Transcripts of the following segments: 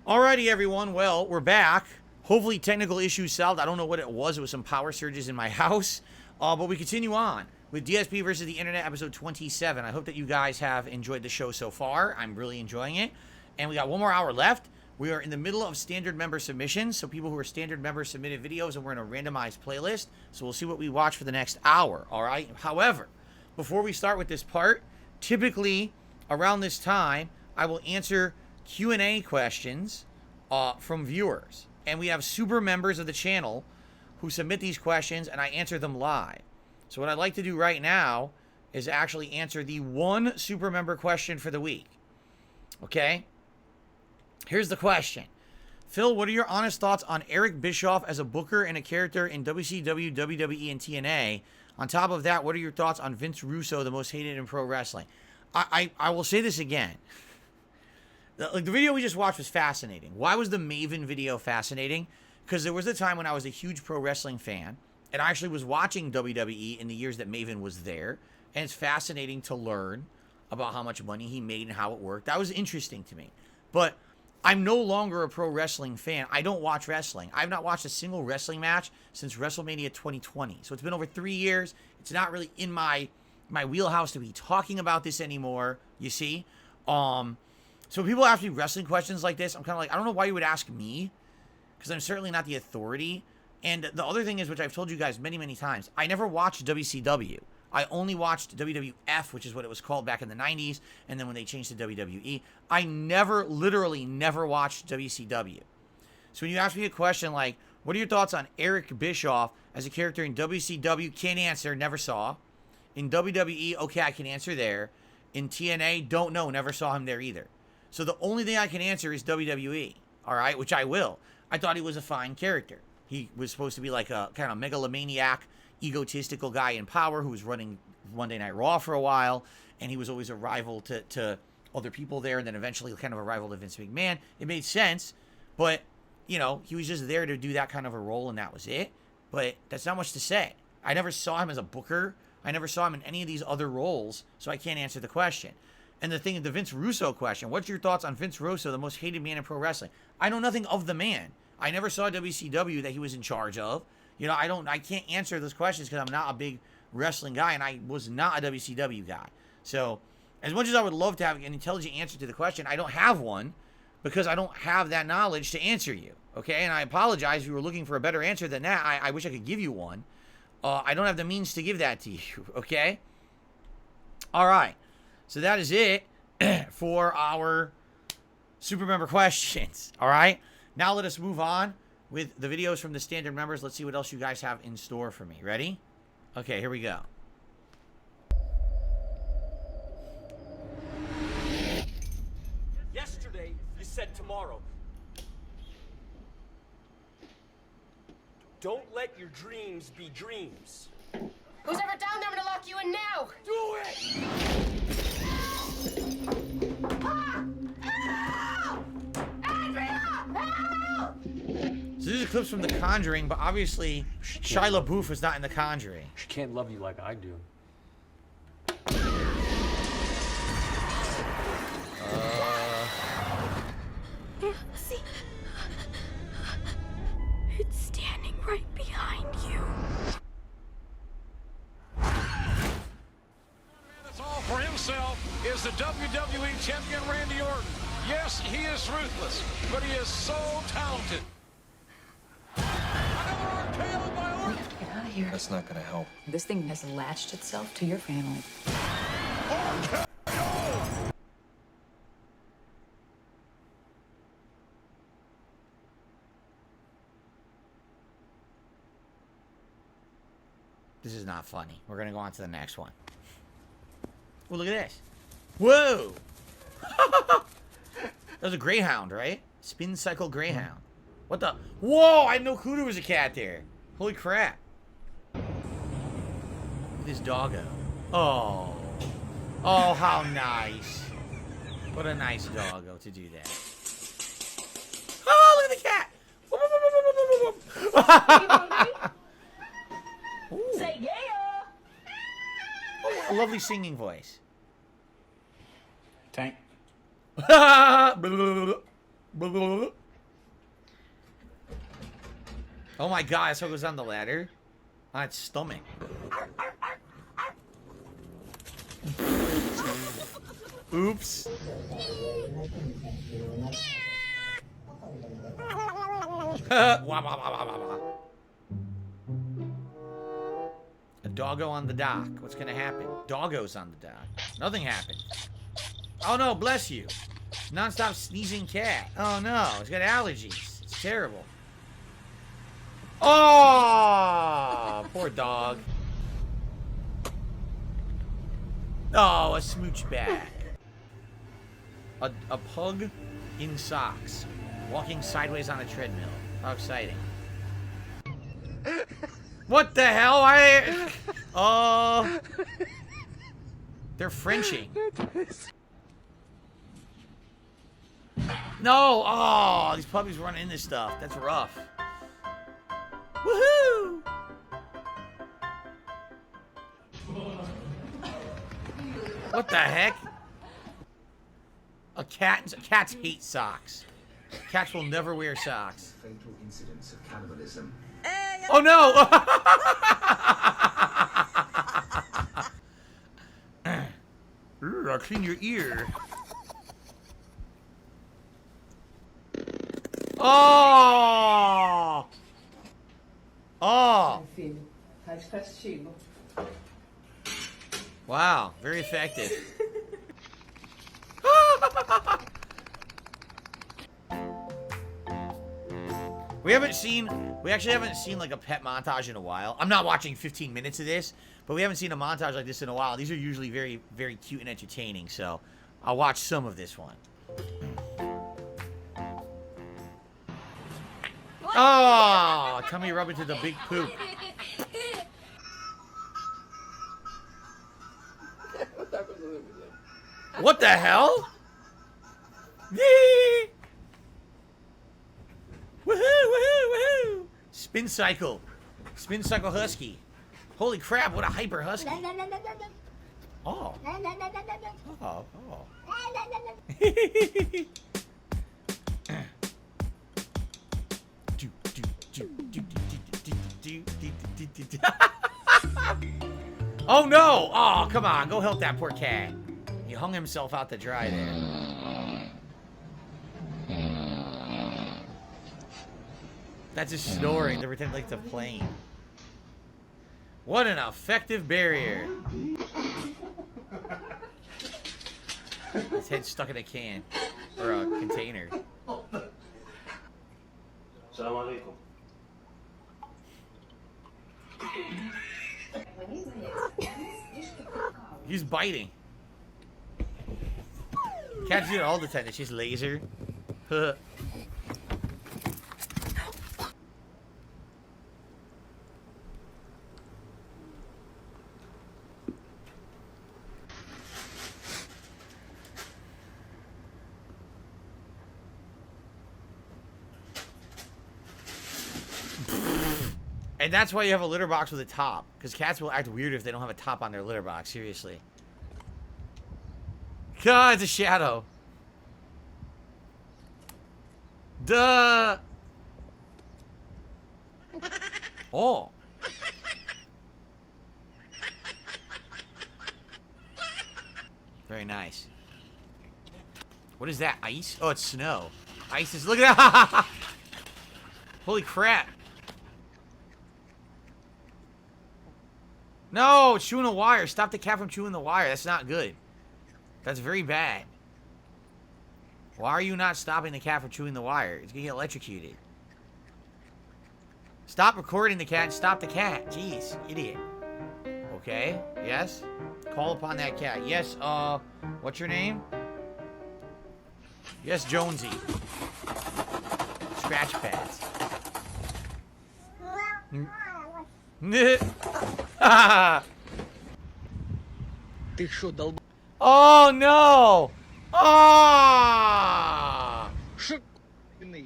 Alrighty, everyone. Well, we're back. Hopefully, technical issues solved. I don't know what it was. It was some power surges in my house. But we continue on with DSP versus the Internet, episode 27. I hope that you guys have enjoyed the show so far. I'm really enjoying it. And we got one more hour left. We are in the middle of standard member submissions. So people who are standard members submitted videos, and we're in a randomized playlist. So we'll see what we watch for the next hour. All right. However, before we start with this part, typically around this time, I will answer Q&A questions from viewers. And we have super members of the channel who submit these questions, and I answer them live. So what I'd like to do right now is actually answer the one super member question for the week. Okay? Here's the question. Phil, what are your honest thoughts on Eric Bischoff as a booker and a character in WCW, WWE, and TNA? On top of that, what are your thoughts on Vince Russo, the most hated in pro wrestling? I will say this again. The video we just watched was fascinating. Why was the Maven video fascinating? Because there was a time when I was a huge pro wrestling fan, and I actually was watching WWE in the years that Maven was there, and it's fascinating to learn about how much money he made and how it worked. That was interesting to me. But I'm no longer a pro wrestling fan. I don't watch wrestling. I've not watched a single wrestling match since WrestleMania 2020. So it's been over 3 years. It's not really in my wheelhouse to be talking about this anymore, you see? So people ask me wrestling questions like this, I'm kind of like, I don't know why you would ask me, because I'm certainly not the authority. And the other thing is, which I've told you guys many, many times, I never watched WCW. I only watched WWF, which is what it was called back in the 90s, and then when they changed to WWE. I literally never watched WCW. So when you ask me a question like, what are your thoughts on Eric Bischoff as a character in WCW? Can't answer, never saw. In WWE, okay, I can answer there. In TNA, don't know, never saw him there either. So the only thing I can answer is WWE, all right, which I will. I thought he was a fine character. He was supposed to be like a kind of megalomaniac, egotistical guy in power who was running Monday Night Raw for a while, and he was always a rival to other people there, and then eventually kind of a rival to Vince McMahon. It made sense, but, you know, he was just there to do that kind of a role, and that was it. But that's not much to say. I never saw him as a booker. I never saw him in any of these other roles, so I can't answer the question. And the thing, the Vince Russo question, what's your thoughts on Vince Russo, the most hated man in pro wrestling? I know nothing of the man. I never saw WCW that he was in charge of. You know, I can't answer those questions because I'm not a big wrestling guy, and I was not a WCW guy. So, as much as I would love to have an intelligent answer to the question, I don't have one because I don't have that knowledge to answer you. Okay, and I apologize if you were looking for a better answer than that. I wish I could give you one. I don't have the means to give that to you. Okay? All right. So that is it for our super member questions. All right. Now let us move on with the videos from the standard members. Let's see what else you guys have in store for me. Ready? Okay, here we go. Yesterday, you said tomorrow. Don't let your dreams be dreams. Who's ever down there? I'm gonna lock you in now. Do it! So these are clips from The Conjuring, but obviously Shia LaBeouf was not in The Conjuring. She can't love you like I do. See? It's standing right behind you. That's all for himself is the WWE Champion Randy Orton. Yes, he is ruthless, but he is so talented. Another RKO by Orton. Get out of here. That's not gonna help. This thing has latched itself to your family. This is not funny. We're going to go on to the next one. Oh, look at this. Whoa! That was a Greyhound, right? Spin Cycle Greyhound. What the? Whoa! I had no clue there was a cat there. Holy crap. Look at this doggo. Oh. Oh, how nice. What a nice doggo to do that. Oh, look at the cat! Say yeah. Oh, a lovely singing voice. Tank. Oh my god, that's how it goes down the ladder. On its stomach. Oops. A doggo on the dock. What's gonna happen? Doggo's on the dock. Nothing happened. Oh no, bless you. Non-stop sneezing cat. Oh no, it's got allergies. It's terrible. Oh, poor dog. Oh, a smooch bag. A pug in socks. Walking sideways on a treadmill. How exciting. What the hell? They're Frenching. No! Oh, these puppies running into stuff. That's rough. Woohoo! What the heck? Cats hate socks. Cats will never wear socks. Fatal incidents of cannibalism. Oh no! I'll clean your ear. Oh! Oh! Wow, very effective. We actually haven't seen like a pet montage in a while. I'm not watching 15 minutes of this, but we haven't seen a montage like this in a while. These are usually very, very cute and entertaining, so I'll watch some of this one. Oh, tummy rub into the big poop. What the hell? Woohoo, woohoo, woohoo! Spin cycle husky. Holy crap, what a hyper husky. Oh. Oh, oh. Oh no! Oh, come on, go help that poor cat. He hung himself out to dry there. That's just snoring to pretend like it's a plane. What an effective barrier. His head's stuck in a can. Or a container. Salam alaikum. He's biting. Cats do it all the time. It's just laser. And that's why you have a litter box with a top. Because cats will act weird if they don't have a top on their litter box. Seriously. God, it's a shadow. Duh. Oh. Very nice. What is that? Ice? Oh, it's snow. Ice is... Look at that! Holy crap. No, it's chewing the wire. Stop the cat from chewing the wire. That's not good. That's very bad. Why are you not stopping the cat from chewing the wire? It's gonna get electrocuted. Stop recording the cat and stop the cat. Jeez, idiot. Okay, yes. Call upon that cat. Yes, what's your name? Yes, Jonesy. Scratch pads. Oh no! Oh!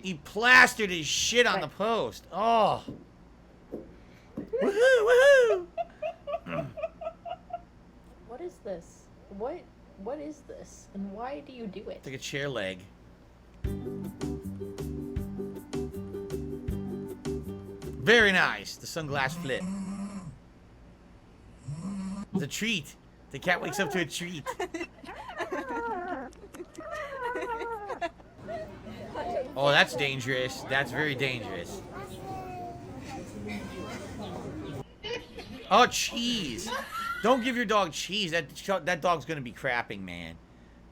He plastered his shit on the post. Oh! Woohoo! Woohoo! What is this? What is this? And why do you do it? It's like a chair leg. Very nice. The sunglass flip. The treat. The cat wakes up to a treat. Oh, that's dangerous. That's very dangerous. Oh, cheese. Don't give your dog cheese. That dog's going to be crapping, man.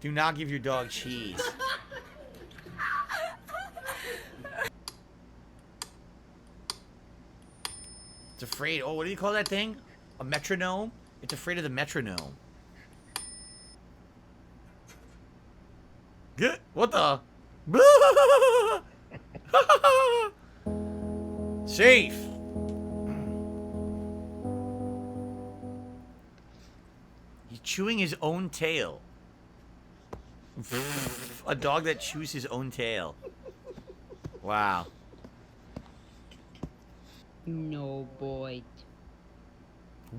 Do not give your dog cheese. It's afraid. Oh, what do you call that thing? A metronome? It's afraid of the metronome. Good. What the? Safe. He's chewing his own tail. A dog that chews his own tail. Wow. No, boy.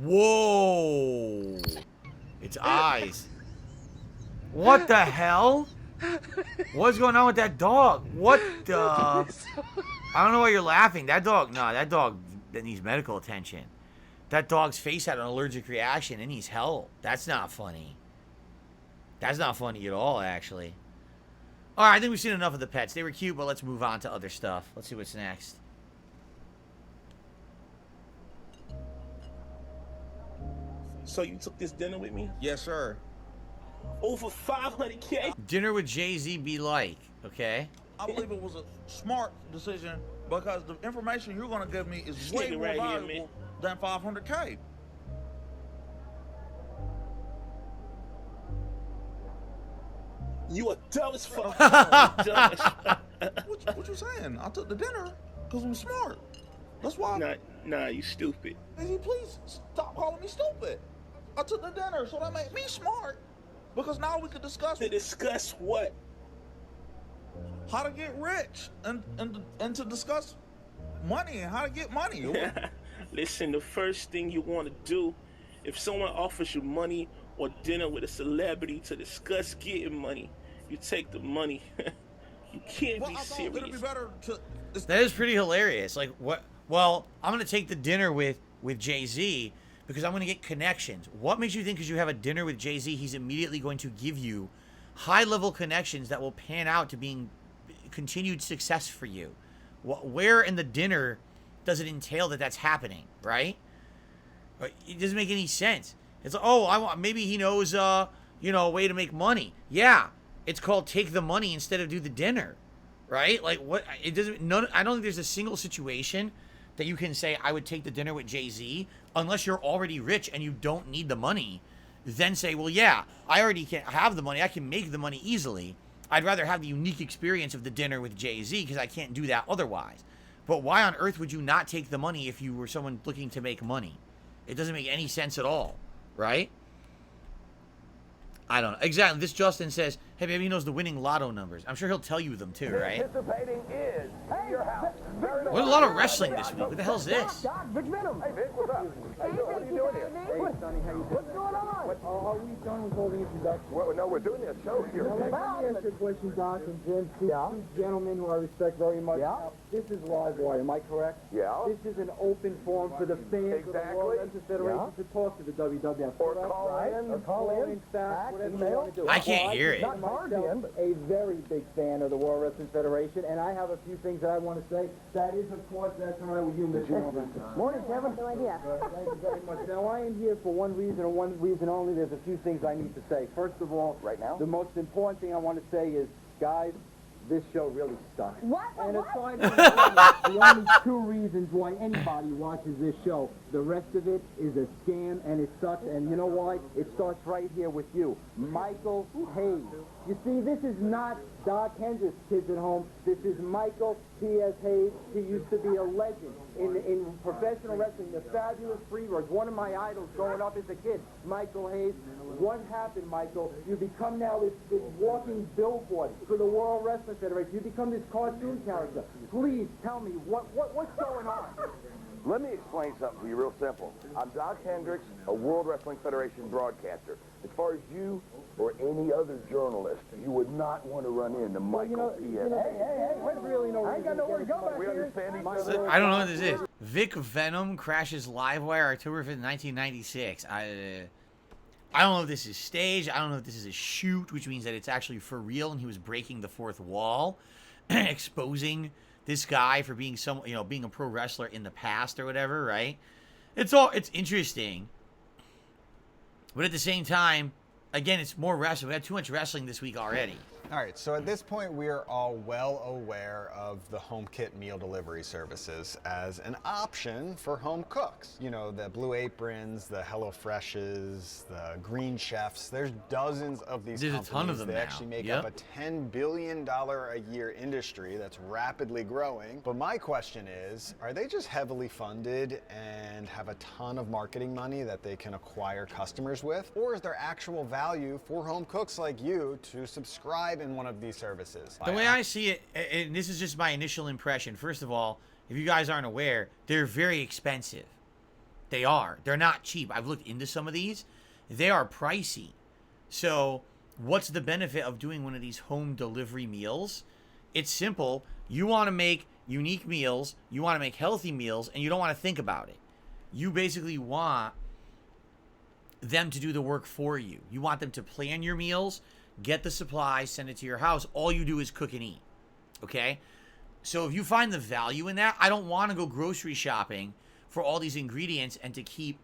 Whoa. Its eyes. What the hell? What's going on with that dog? What the? I don't know why you're laughing. That dog, no, that dog that needs medical attention. That dog's face had an allergic reaction and he's help. That's not funny. That's not funny at all, actually. All right, I think we've seen enough of the pets. They were cute, but let's move on to other stuff. Let's see what's next. So you took this dinner with me? Yes, sir. Over 500K? Dinner with JayZ be like, okay? I believe it was a smart decision because the information you're going to give me is way Standing more right here, valuable than 500K. You a dumb as fuck. What you saying? I took the dinner because I'm smart. That's why. Nah, you stupid. JayZ, please stop calling me stupid. I took the dinner, so that made me smart. Because now we could discuss To discuss what? how to get rich and to discuss money and how to get money. Listen, the first thing you want to do, if someone offers you money or dinner with a celebrity to discuss getting money, you take the money. You can't Well, be I thought it'd be serious. better to. That is pretty hilarious. Like, what? Well, I'm going to take the dinner with JayZ because I'm going to get connections. What makes you think because you have a dinner with JayZ, he's immediately going to give you high-level connections that will pan out to being continued success for you? Where in the dinner does it entail that that's happening, right? It doesn't make any sense. It's like, oh, maybe he knows, a way to make money. Yeah, it's called take the money instead of do the dinner, right? Like, what? It doesn't. I don't think there's a single situation that you can say I would take the dinner with JayZ unless you're already rich and you don't need the money. Then say, well, yeah, I already can have the money. I can make the money easily. I'd rather have the unique experience of the dinner with JayZ because I can't do that otherwise. But why on earth would you not take the money if you were someone looking to make money? It doesn't make any sense at all, right? I don't know. Exactly. This Justin says, hey, maybe he knows the winning lotto numbers. I'm sure he'll tell you them too, right? Participating is your house. What a lot of wrestling this week. What the hell is this? Doc, Vic Venom. Hey, Vic, what's up? Hey, what are you doing here? Hey, Sonny, how you doing? What's going on? Are we done with all the introductions? Well, no, we're doing a show here. Now, let me ask you a question, Doc and Jim. Two gentlemen who I respect very much. Yeah. Now, this is live wire, am I correct? Yeah. This is an open forum for the fans of the World Exactly. Wrestling Federation to talk to the WWF. Or correct? call in. Or call in. Fax, whatever you email. want to do. I can't hear it. Not myself, a very big fan of the World Wrestling Federation, and I have a few things that I want to say. That is, of course, that's all right with you, Mr. Robinson. Morning, Kevin. No idea. Thank you very much. Now, I am here for one reason and one reason only. There's a few things I need to say. First of all, Right now? the most important thing I want to say is, guys, this show really sucks. What? And aside from that, the only two reasons why anybody watches this show, the rest of it is a scam and it sucks. And you know why? It starts right here with you, Michael Hayes. You see, this is not Doc Hendricks' kids at home. This is Michael P.S. Hayes. He used to be a legend in professional wrestling, the fabulous Freebirds, one of my idols growing up as a kid, Michael Hayes. What happened, Michael? You become now this walking billboard for the World Wrestling Federation. You become this cartoon character. Please tell me, what's going on? Let me explain something to you real simple. I'm Doc Hendricks, a World Wrestling Federation broadcaster. As far as you or any other journalist, you would not want to run into Michael P.S. Hey, there's really no reason. I ain't got nowhere to go back We here. understand each other. I don't know what this is. Vic Venom crashes Livewire October 5th, 1996. I don't know if this is staged. I don't know if this is a shoot, which means that it's actually for real and he was breaking the fourth wall, exposing this guy for being being a pro wrestler in the past or whatever, right? It's interesting. But at the same time, again, it's more wrestling. We had too much wrestling this week already. All right, so at this point, we are all well aware of the HomeKit meal delivery services as an option for home cooks. You know, the Blue Aprons, the HelloFreshes, the Green Chefs. There's dozens of these There's companies. A ton of them they now. actually make up a $10 billion a year industry that's rapidly growing. But my question is, are they just heavily funded and have a ton of marketing money that they can acquire customers with? Or is there actual value for home cooks like you to subscribe in one of these services? The way I see it, and this is just my initial impression, first of all, if you guys aren't aware, they're very expensive. They are. They're not cheap. I've looked into some of these. They are pricey. So what's the benefit of doing one of these home delivery meals? It's simple. You want to make unique meals, you want to make healthy meals, and you don't want to think about it. You basically want them to do the work for you. You want them to plan your meals, get the supplies, send it to your house. All you do is cook and eat. Okay? So if you find the value in that, I don't want to go grocery shopping for all these ingredients and to keep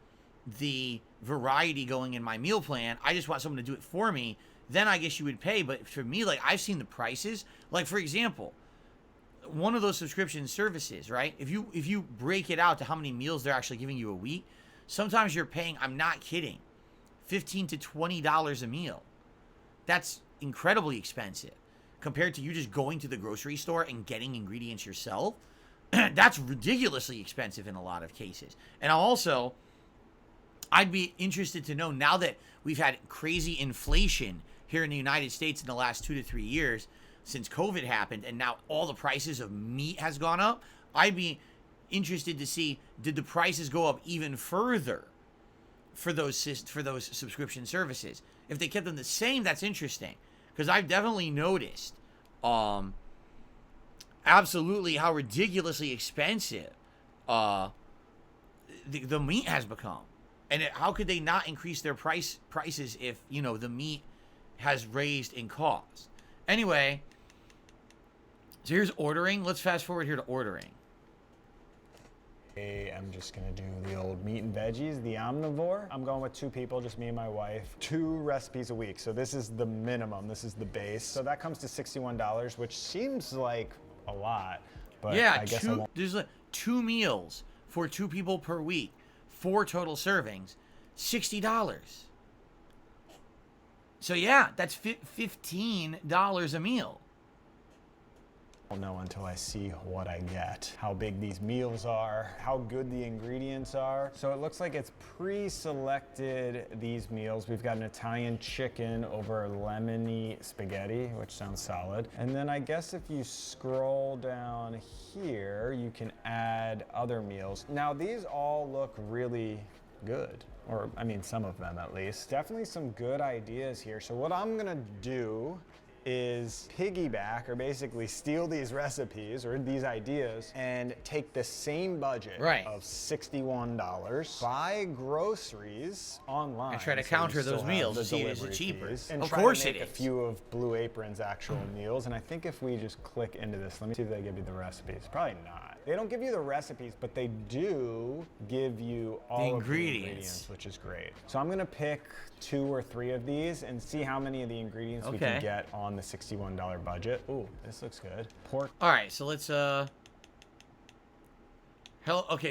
the variety going in my meal plan. I just want someone to do it for me. Then I guess you would pay. But for me, like, I've seen the prices. Like, for example, one of those subscription services, right? If you break it out to how many meals they're actually giving you a week, sometimes you're paying, I'm not kidding, $15 to $20 a meal. That's incredibly expensive compared to you just going to the grocery store and getting ingredients yourself. That's ridiculously expensive in a lot of cases. And also, I'd be interested to know, now that we've had crazy inflation here in the United States in the last 2 to 3 years since COVID happened, and now all the prices of meat has gone up, I'd be interested to see, did the prices go up even further for those subscription services? If they kept them the same, that's interesting, because I've definitely noticed absolutely how ridiculously expensive the meat has become. And how could they not increase their prices if, you know, the meat has raised in cost? Anyway, so here's ordering. Let's fast forward here to ordering. I'm just gonna do the old meat and veggies, the omnivore. I'm going with 2 people, just me and my wife. 2 recipes a week, so this is the minimum, this is the base. So that comes to $61, which seems like a lot, but yeah, I guess there's 2 meals for 2 people per week, 4 total servings, $60. So yeah, that's $15 a meal. I don't know until I see what I get, how big these meals are, how good the ingredients are. So it looks like it's pre-selected these meals. We've got an Italian chicken over lemony spaghetti, which sounds solid. And then I guess if you scroll down here, you can add other meals. Now these all look really good, or I mean some of them at least. Definitely some good ideas here. So what I'm gonna do is piggyback, or basically steal these recipes or these ideas and take the same budget of $61, buy groceries online, and try to so counter you still those have meals the to see is it delivery cheaper. fees, and Of try course to make it a is. few of Blue Apron's actual meals. And I think if we just click into this, let me see if they give you the recipes. Probably not. They don't give you the recipes, but they do give you all of the ingredients, which is great. So I'm gonna pick 2 or 3 of these and see how many of the ingredients we can get on the $61 budget. Ooh, this looks good. Pork. All right, so let's okay,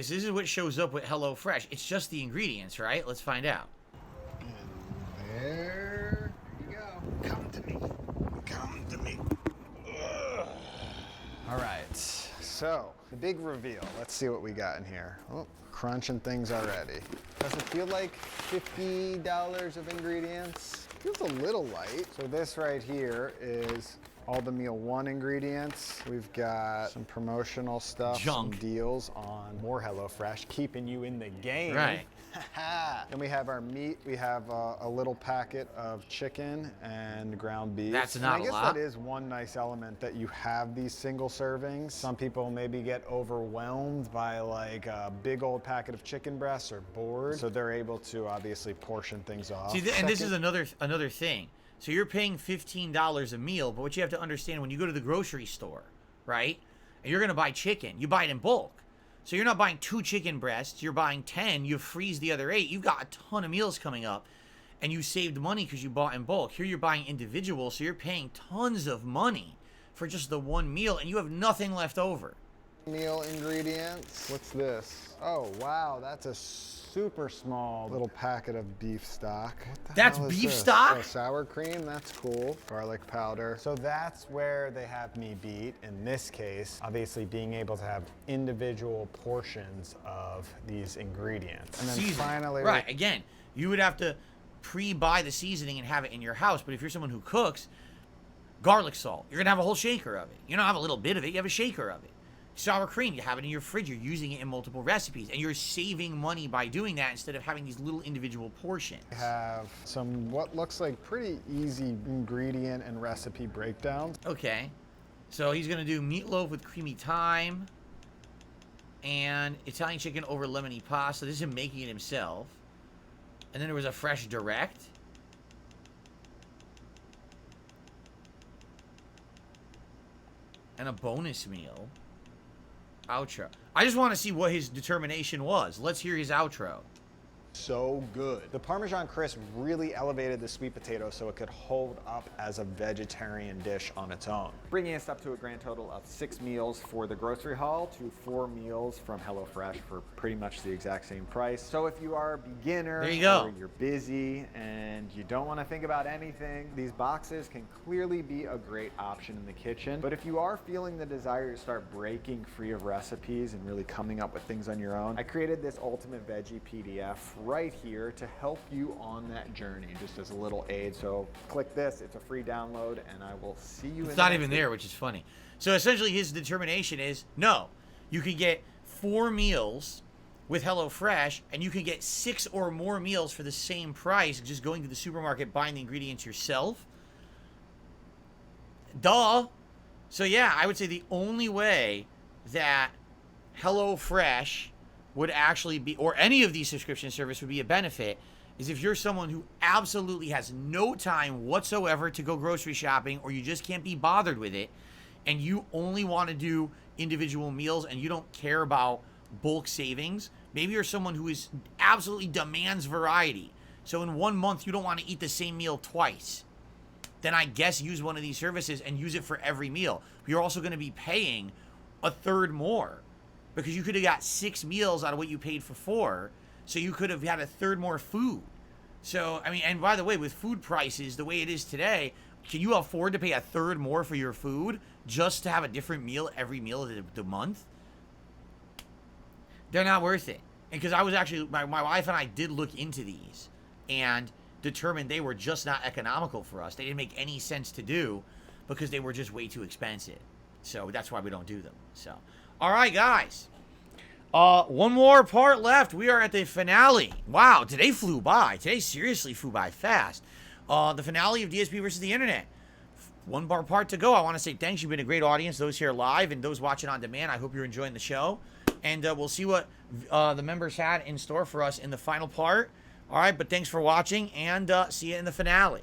so this is what shows up with HelloFresh. It's just the ingredients, right? Let's find out. There you go. Come to me. Come to me. Ugh. All right, so the big reveal. Let's see what we got in here. Oh, crunching things already. Does it feel like $50 of ingredients? Feels a little light. So this right here is all the meal one ingredients. We've got some promotional stuff, Junk. some deals on more HelloFresh, keeping you in the game. Right. Then we have our meat. We have a little packet of chicken and ground beef. That's And not I a guess lot. that is one nice element that you have these single servings. Some people maybe get overwhelmed by like a big old packet of chicken breasts or bored, so they're able to obviously portion things off. See, and this is another thing. So you're paying $15 a meal, but what you have to understand when you go to the grocery store, right? And you're gonna buy chicken, you buy it in bulk. So you're not buying 2 chicken breasts, you're buying 10, you freeze the other 8. You've got a ton of meals coming up, and you saved money because you bought in bulk. Here you're buying individual, so you're paying tons of money for just the one meal, and you have nothing left over. Meal ingredients. What's this? Oh, wow, that's a super small little packet of beef stock. What the That's hell is beef this? stock? Oh, sour cream, that's cool. Garlic powder. So that's where they have me beat. In this case, obviously being able to have individual portions of these ingredients. And then Seasoning. finally, right, again, you would have to pre-buy the seasoning and have it in your house, but if you're someone who cooks, garlic salt, you're gonna have a whole shaker of it. You don't have a little bit of it, you have a shaker of it. Sour cream, you have it in your fridge, you're using it in multiple recipes, and you're saving money by doing that instead of having these little individual portions. we have some what looks like pretty easy ingredient and recipe breakdowns. Okay, so he's gonna do meatloaf with creamy thyme and Italian chicken over lemony pasta. This is him making it himself. And then there was a fresh direct. And a bonus meal. Outro. I just want to see what his determination was. Let's hear his outro. So good. The Parmesan crisp really elevated the sweet potato so it could hold up as a vegetarian dish on its own. Bringing us up to a grand total of 6 meals for the grocery haul to 4 meals from HelloFresh for pretty much the exact same price. So if you are a beginner There you go. or you're busy and you don't want to think about anything, these boxes can clearly be a great option in the kitchen. But if you are feeling the desire to start breaking free of recipes and really coming up with things on your own, I created this Ultimate Veggie PDF right here to help you on that journey, just as a little aid. So click this, it's a free download, and I will see you in It's the not next even video. there, which is funny. So essentially his determination is, no, you can get 4 meals with HelloFresh, and you can get 6 or more meals for the same price, just going to the supermarket, buying the ingredients yourself. Duh. So yeah, I would say the only way that HelloFresh would actually be, or any of these subscription service would be a benefit, is if you're someone who absolutely has no time whatsoever to go grocery shopping, or you just can't be bothered with it, and you only want to do individual meals and you don't care about bulk savings. Maybe you're someone who is absolutely demands variety. So in 1 month, you don't want to eat the same meal twice. Then I guess use one of these services and use it for every meal. You're also going to be paying a third more, because you could have got 6 meals out of what you paid for 4. So you could have had a third more food. So, I mean, and by the way, with food prices the way it is today, can you afford to pay a third more for your food just to have a different meal every meal of the month? They're not worth it. And because I was actually, my wife and I did look into these and determined they were just not economical for us. They didn't make any sense to do because they were just way too expensive. So that's why we don't do them. So, all right, guys. One more part left. We are at the finale. Wow, today flew by. Today seriously flew by fast. The finale of DSP versus the Internet. One more part to go. I want to say thanks. You've been a great audience. Those here live and those watching on demand. I hope you're enjoying the show. And we'll see what the members had in store for us in the final part. All right, but thanks for watching, and see you in the finale.